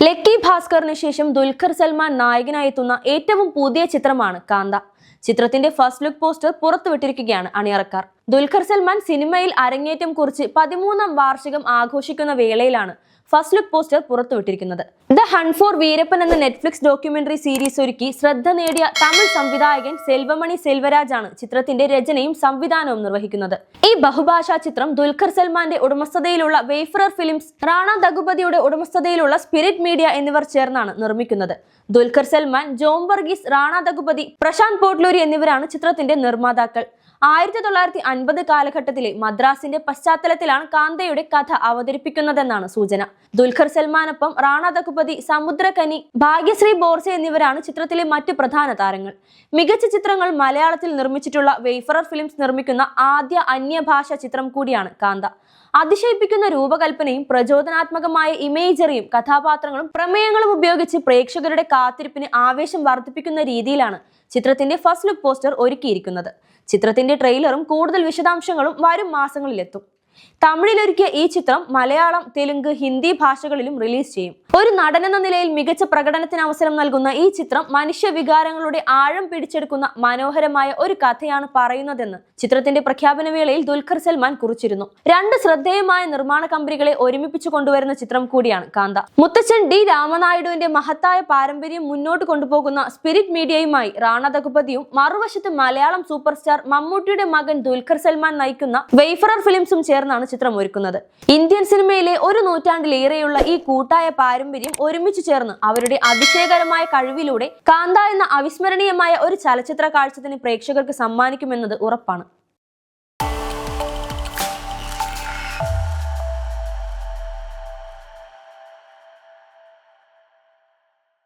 Lucky ഭാസ്കറിന് ശേഷം ദുൽഖർ സൽമാൻ നായകനായി എത്തുന്ന ഏറ്റവും പുതിയ ചിത്രമാണ് കാന്ത. ചിത്രത്തിന്റെ ഫസ്റ്റ് ലുക്ക് പോസ്റ്റർ പുറത്തുവിട്ടിരിക്കുകയാണ് അണിയറക്കാർ. ദുൽഖർ സൽമാൻ സിനിമയിൽ അരങ്ങേറ്റം കുറിച്ച് 13ാം വാർഷികം ആഘോഷിക്കുന്ന വേളയിലാണ് ഫസ്റ്റ് ലുക്ക് പോസ്റ്റർ പുറത്തുവിട്ടിരിക്കുന്നത്. ദ ഹണ്ട് ഫോർ വീരപ്പൻ എന്ന നെറ്റ്ഫ്ലിക്സ് ഡോക്യുമെന്ററി സീരീസ് ഒരുക്കി ശ്രദ്ധ നേടിയ തമിഴ് സംവിധായകൻ സെൽവമണി സെൽവരാജാണ് ചിത്രത്തിന്റെ രചനയും സംവിധാനവും നിർവഹിക്കുന്നത്. ഈ ബഹുഭാഷാ ചിത്രം ദുൽഖർ സൽമാന്റെ ഉടമസ്ഥതയിലുള്ള വെയ്ഫറർ ഫിലിംസ്, റാണ ദഗുപതിയുടെ ഉടമസ്ഥതയിലുള്ള സ്പിരിറ്റ് മീഡിയ എന്നിവർ ചേർന്നാണ് നിർമ്മിക്കുന്നത്. ദുൽഖർ സൽമാൻ, ജോം വർഗീസ്, റാണ ദഗുപതി, പ്രശാന്ത് പോട്ട്ലൂരി എന്നിവരാണ് ചിത്രത്തിന്റെ നിർമ്മാതാക്കൾ. 1950 കാലഘട്ടത്തിലെ മദ്രാസിന്റെ പശ്ചാത്തലത്തിലാണ് കാന്തയുടെ കഥ അവതരിപ്പിക്കുന്നതെന്നാണ് സൂചന. ദുൽഖർ സൽമാനൊപ്പം റാണ ദഗുപതി, സമുദ്രകനി, ഭാഗ്യശ്രീ ബോർസെ എന്നിവരാണ് ചിത്രത്തിലെ മറ്റ് പ്രധാന താരങ്ങൾ. മികച്ച ചിത്രങ്ങൾ മലയാളത്തിൽ നിർമ്മിച്ചിട്ടുള്ള വെയ്ഫറർ ഫിലിംസ് നിർമ്മിക്കുന്ന ആദ്യ അന്യഭാഷ ചിത്രം കൂടിയാണ് കാന്ത. അതിശയിപ്പിക്കുന്ന രൂപകൽപ്പനയും പ്രചോദനാത്മകമായ ഇമേജറിയും കഥാപാത്രങ്ങളും പ്രമേയങ്ങളും ഉപയോഗിച്ച് പ്രേക്ഷകരുടെ കാത്തിരിപ്പിന് ആവേശം വർദ്ധിപ്പിക്കുന്ന രീതിയിലാണ് ചിത്രത്തിന്റെ ഫസ്റ്റ് ലുക്ക് പോസ്റ്റർ ഒരുക്കിയിരിക്കുന്നത്. ചിത്രത്തിന്റെ ട്രെയിലറും കൂടുതൽ വിശദാംശങ്ങളും വരും മാസങ്ങളിലെത്തും. തമിഴിലൊരുക്കിയ ഈ ചിത്രം മലയാളം, തെലുങ്ക്, ഹിന്ദി ഭാഷകളിലും റിലീസ് ചെയ്യും. ഒരു നടനെന്ന നിലയിൽ മികച്ച പ്രകടനത്തിന് അവസരം നൽകുന്ന ഈ ചിത്രം മനുഷ്യ വികാരങ്ങളുടെ ആഴം പിടിച്ചെടുക്കുന്ന മനോഹരമായ ഒരു കഥയാണ് പറയുന്നതെന്ന് ചിത്രത്തിന്റെ പ്രഖ്യാപന വേളയിൽ ദുൽഖർ സൽമാൻ കുറിച്ചിരുന്നു. 2 ശ്രദ്ധേയമായ നിർമ്മാണ കമ്പനികളെ ഒരുമിപ്പിച്ചു കൊണ്ടുവരുന്ന ചിത്രം കൂടിയാണ് കാന്ത. മുത്തച്ഛൻ ഡി രാമനായിഡുവിന്റെ മഹത്തായ പാരമ്പര്യം മുന്നോട്ട് കൊണ്ടുപോകുന്ന സ്പിരിറ്റ് മീഡിയയുമായി റാണ ദഗുപതിയും മറുവശത്ത് മലയാളം സൂപ്പർ സ്റ്റാർ മമ്മൂട്ടിയുടെ മകൻ ദുൽഖർ സൽമാൻ നയിക്കുന്ന വെയ്ഫറർ ഫിലിംസും ചേർന്നാണ് ചിത്രം ഒരുക്കുന്നത്. ഇന്ത്യൻ സിനിമയിലെ ഒരു നൂറ്റാണ്ടിലേറെയുള്ള ഈ കൂട്ടായ പാരമ്പര്യം ഒരുമിച്ച് ചേർന്ന് അവരുടെ അതിശയകരമായ കഴിവിലൂടെ കാന്ത എന്ന അവിസ്മരണീയമായ ഒരു ചലച്ചിത്ര കാഴ്ചത്തിന് പ്രേക്ഷകർക്ക് സമ്മാനിക്കുമെന്നത് ഉറപ്പാണ്.